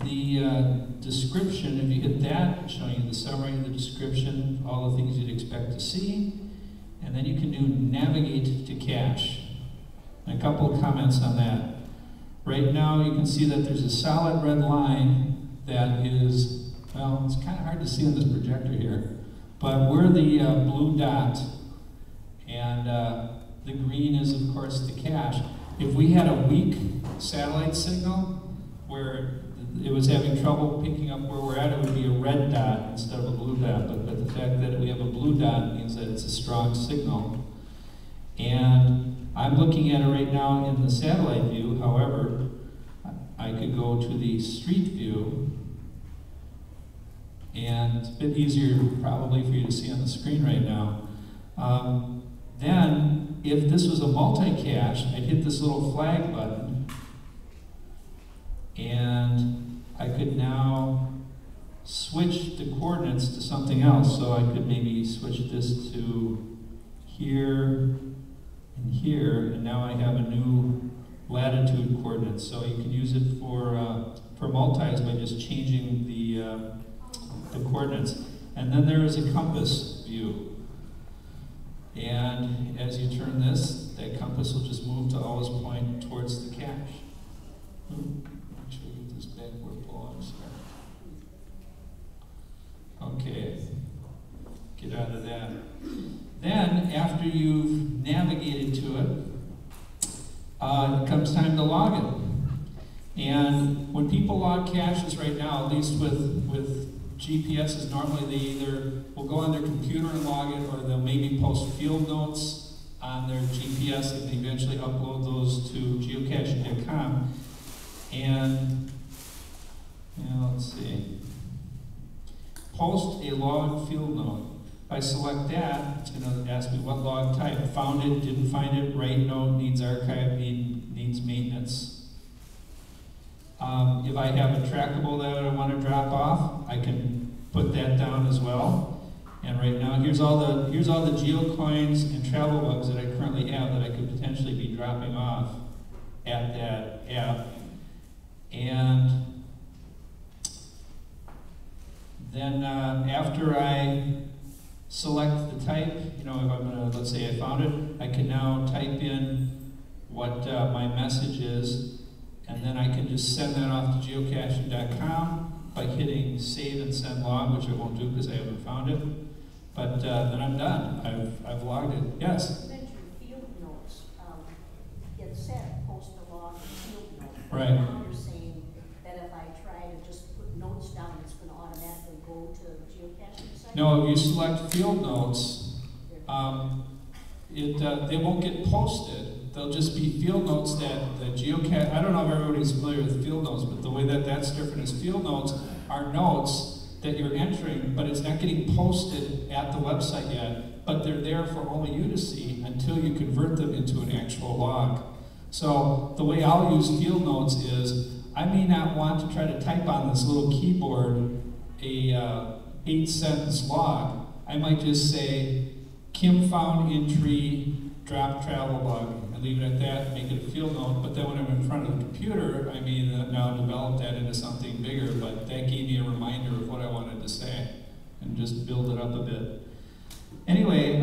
the description, if you hit that, showing you the summary, the description, all the things you'd expect to see. And then you can do navigate to cache. And a couple of comments on that. Right now you can see that there's a solid red line that is, well, it's kind of hard to see on this projector here, but we're the blue dot, and the green is of course the cache. If we had a weak satellite signal where it was having trouble picking up where we're at, it would be a red dot instead of a blue dot. But the fact that we have a blue dot means that it's a strong signal. And I'm looking at it right now in the satellite view. However, I could go to the street view, and it's a bit easier probably for you to see on the screen right now. Then, if this was a multi-cache, I'd hit this little flag button, and I could now switch the coordinates to something else. So I could maybe switch this to here and here, and now I have a new latitude coordinate. So you can use it for multis by just changing the coordinates. And then there is a compass view. And as you turn this, that compass will just move to always point towards the cache. Make sure we get this back where it belongs there. Okay, get out of that. Then, after you've navigated to it, it comes time to log it. And when people log caches right now, at least with GPSs, normally they either will go on their computer and log it, or they'll maybe post field notes on their GPS and eventually upload those to geocaching.com. And, let's see, post a log field note. If I select that, it's going to ask me what log type. Found it, didn't find it, write note, needs archive, needs maintenance. If I have a trackable that I want to drop off, I can put that down as well. And right now, here's all the geocoins and travel bugs that I currently have that I could potentially be dropping off at that app. And then after I select the type, if I'm going to, let's say I found it, I can now type in what my message is, and then I can just send that off to geocaching.com by hitting save and send log, which I won't do because I haven't found it. But then I'm done. I've logged it. Yes? You mentioned field notes. It said post a log and field note. Right. Now you're saying that if I try to just put notes down, it's going to automatically go to the geocaching site? No, if you select field notes, they won't get posted. They'll just be field notes that the geocache, I don't know if everybody's familiar with field notes, but the way that that's different is field notes are notes that you're entering, but it's not getting posted at the website yet, but they're there for only you to see until you convert them into an actual log. So the way I'll use field notes is, I may not want to try to type on this little keyboard a 8-sentence log. I might just say, Kim found entry, drop travel bug, and leave it at that, make it a field note. But then when I'm in front of the computer, I may now develop that into something bigger, but that gave me a reminder of what I wanted to say, and just build it up a bit. Anyway,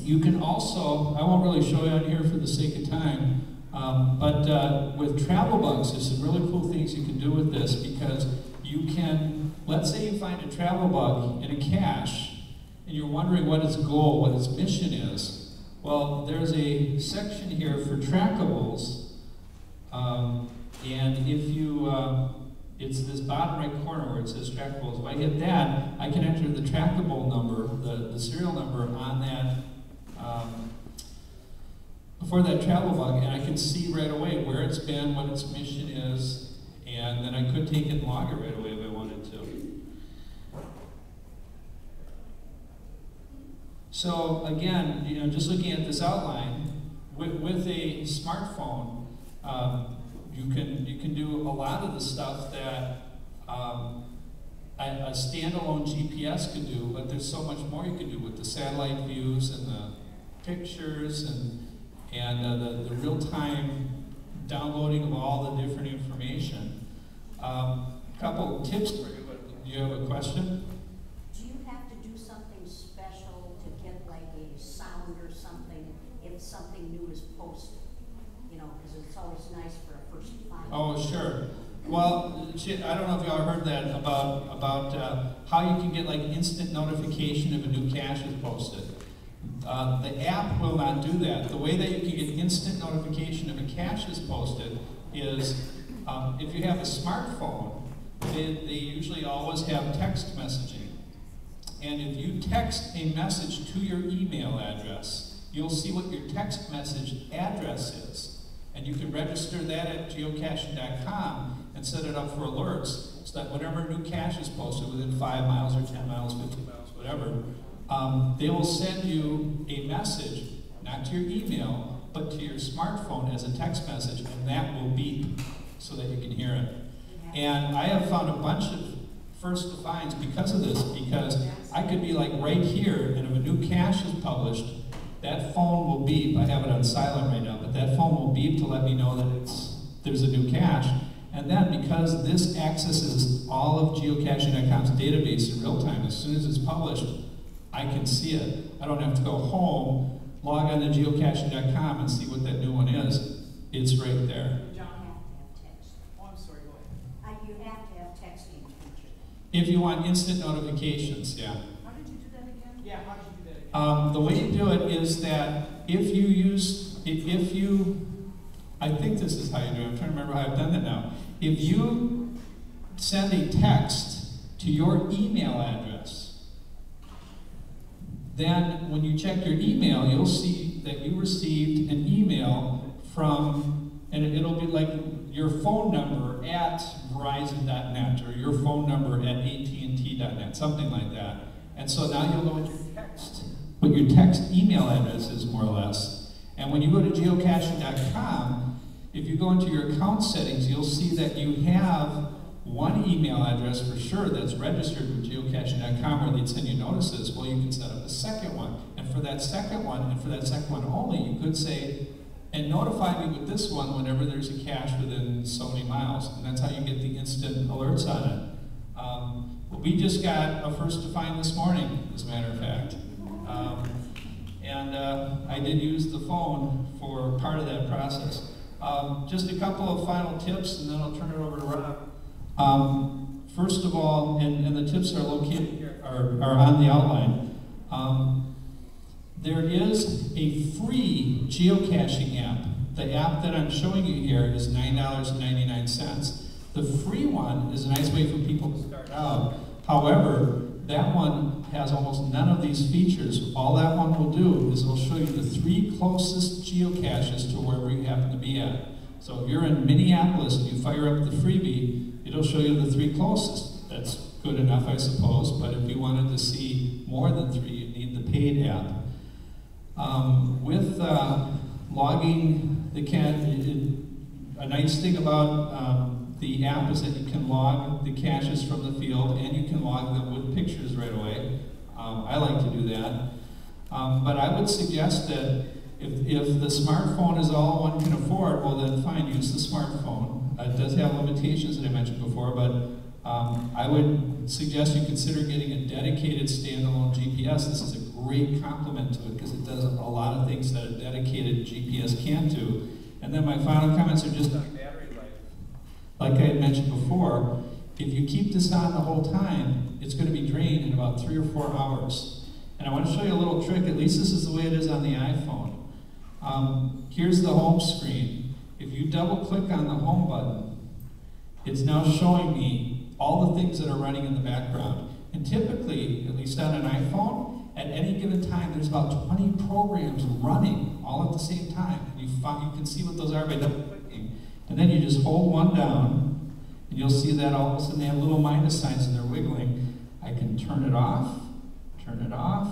you can also, I won't really show you on here for the sake of time, but with travel bugs, there's some really cool things you can do with this, because you can, let's say you find a travel bug in a cache, and you're wondering what its goal, what its mission is. Well, there's a section here for trackables, and if you, it's this bottom right corner where it says trackables. If I hit that, I can enter the trackable number, the serial number on that, for that travel bug, and I can see right away where it's been, what its mission is, and then I could take it and log it right away if I wanted to. So again, just looking at this outline, with a smartphone, you can do a lot of the stuff that a standalone GPS can do, but there's so much more you can do with the satellite views and the pictures and the real-time downloading of all the different information. couple tips for you. Do you have a question? Do you have to do something special to get like a sound or something if something new is posted? You know, because it's always nice for a first find. Oh, sure. Well, I don't know if y'all heard that about how you can get like instant notification if a new cache is posted. The app will not do that. The way that you can get instant notification if a cache is posted is if you have a smartphone, they usually always have text messaging. And if you text a message to your email address, you'll see what your text message address is. And you can register that at geocaching.com and set it up for alerts so that whenever a new cache is posted within 5 miles or 10 miles, 50 miles, whatever, they will send you a message, not to your email, but to your smartphone as a text message, and that will beep so that you can hear it. And I have found a bunch of first to finds because of this, because I could be like right here, and if a new cache is published, that phone will beep. I have it on silent right now, but that phone will beep to let me know that there's a new cache. And then because this accesses all of geocaching.com's database in real time, as soon as it's published, I can see it. I don't have to go home, log on to geocaching.com and see what that new one is. It's right there. You don't have to have text. Oh, I'm sorry, go ahead. You have to have texting feature. If you want instant notifications, yeah. How did you do that again? Yeah, how did you do that again? The way you do it is that if you, I think this is how you do it. I'm trying to remember how I've done that now. If you send a text to your email address, then when you check your email, you'll see that you received an email from, and it'll be like your phone number at Verizon.net or your phone number at AT&T.net, something like that. And so now you'll know what your text email address is, more or less. And when you go to geocaching.com, if you go into your account settings, you'll see that you have one email address for sure that's registered with geocaching.com where they'd send you notices. Well, you can set up a second one. And for that second one, and for that second one only, you could say, and notify me with this one whenever there's a cache within so many miles. And that's how you get the instant alerts on it. We just got a first to find this morning, as a matter of fact. I did use the phone for part of that process. Just a couple of final tips, and then I'll turn it over to Rob. First of all, and the tips are located here, are on the outline. There is a free geocaching app. The app that I'm showing you here is $9.99. The free one is a nice way for people to start out. However, that one has almost none of these features. All that one will do is it'll show you the 3 closest geocaches to wherever you happen to be at. So if you're in Minneapolis and you fire up the freebie, it'll show you the 3 closest. That's good enough, I suppose, but if you wanted to see more than 3, you need the paid app. With logging the cache, a nice thing about the app is that you can log the caches from the field and you can log them with pictures right away. I like to do that. But I would suggest that if the smartphone is all one can afford, well then fine, use the smartphone. It does have limitations that I mentioned before, but I would suggest you consider getting a dedicated standalone GPS. This is a great complement to it because it does a lot of things that a dedicated GPS can't do. And then my final comments are just on battery life. Like I had mentioned before, if you keep this on the whole time, it's going to be drained in about 3 or 4 hours. And I want to show you a little trick. At least this is the way it is on the iPhone. Here's the home screen. If you double click on the home button, it's now showing me all the things that are running in the background. And typically, at least on an iPhone, at any given time, there's about 20 programs running all at the same time. And you can see what those are by double clicking. And then you just hold one down, and you'll see that all of a sudden they have little minus signs and they're wiggling. I can turn it off, turn it off,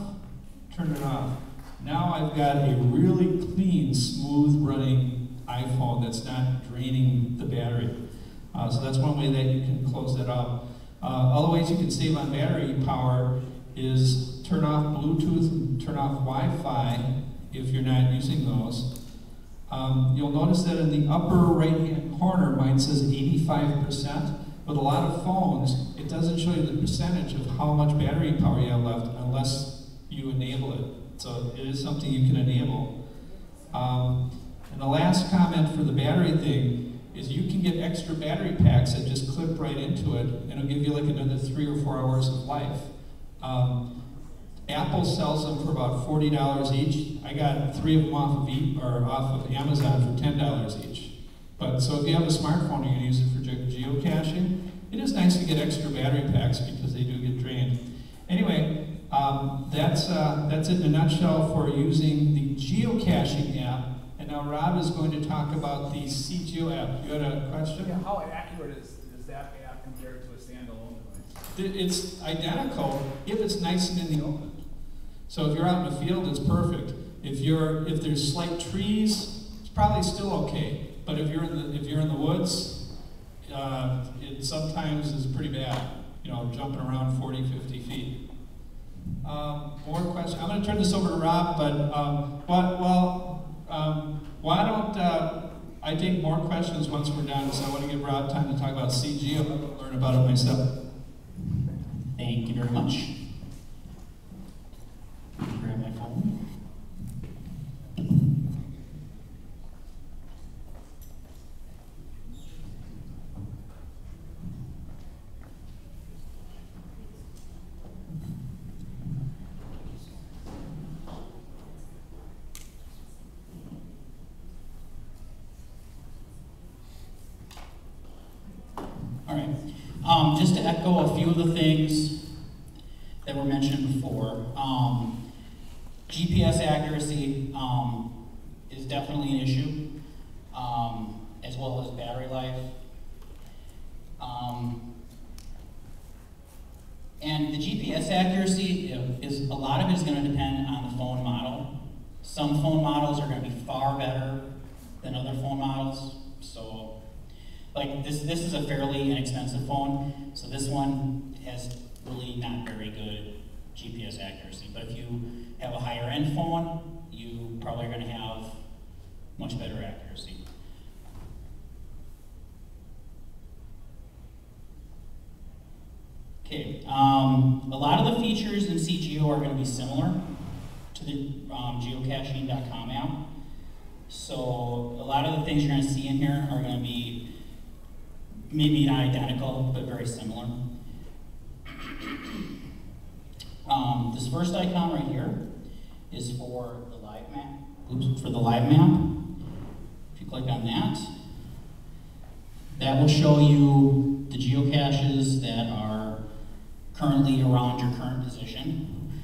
turn it off. Now I've got a really clean, smooth running iPhone that's not draining the battery. So that's one way that you can close that off. Other ways you can save on battery power is turn off Bluetooth and turn off Wi-Fi if you're not using those. You'll notice that in the upper right-hand corner, mine says 85%. With a lot of phones, it doesn't show you the percentage of how much battery power you have left unless you enable it. So it is something you can enable. And the last comment for the battery thing is you can get extra battery packs that just clip right into it, and it'll give you like another 3 or 4 hours of life. Apple sells them for about $40 each. I got 3 of them off of Amazon for $10 each. But so if you have a smartphone, you can use it for geocaching. It is nice to get extra battery packs because they do get drained. Anyway, that's it in a nutshell for using the geocaching app. And now Rob is going to talk about the CGeo app. You had a question? Yeah, how accurate is that app compared to a standalone device? It's identical if it's nice and in the open. So if you're out in the field, it's perfect. If there's slight trees, it's probably still okay. But if you're in the woods, it sometimes is pretty bad. You know, jumping around 40, 50 feet. More questions? I'm going to turn this over to Rob, but why don't I take more questions once we're done? So I want to give Rob time to talk about CGeo. I'm going to learn about it myself. Thank you very much. Grab my phone. All right. Just to echo a few of the things that were mentioned before, GPS accuracy is definitely an issue, as well as battery life. And the GPS accuracy is a lot of it is going to depend on the phone model. Some phone models are going to be far better than other phone models. So, like this is a fairly inexpensive phone, so this one has really not very good GPS accuracy. But if you have a higher end phone, you probably are going to have much better accuracy. Okay, a lot of the features in CGeo are going to be similar to the geocaching.com app. So a lot of the things you're going to see in here are going to be maybe not identical, but very similar. This first icon right here is for the live map. For the live map. If you click on that, that will show you the geocaches that are currently around your current position.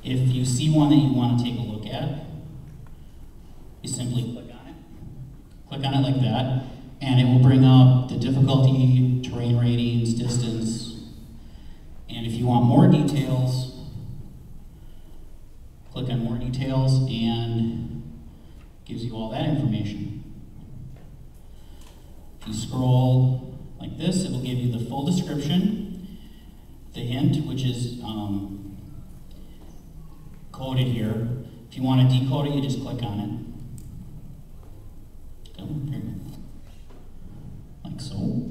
If you see one that you want to take a look at, you simply click on it. Click on it like that, and it will bring up the difficulty, terrain ratings, distance, and if you want more details, click on more details and gives you all that information. If you scroll like this, it will give you the full description, the hint, which is coded here. If you want to decode it, you just click on it. Like so.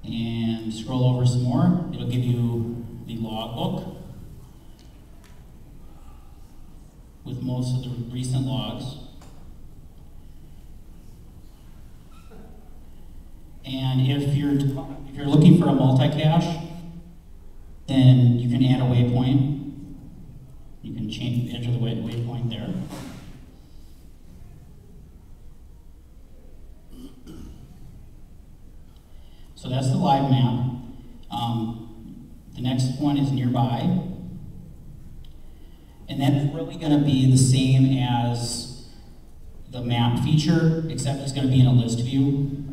And scroll over some more. It'll give you the logbook with most of the recent logs. And if you're looking for a multi-cache, then you can add a waypoint. You can enter the waypoint there. So that's the live map. The next one is nearby. And that is really going to be the same as the map feature, except it's going to be in a list view.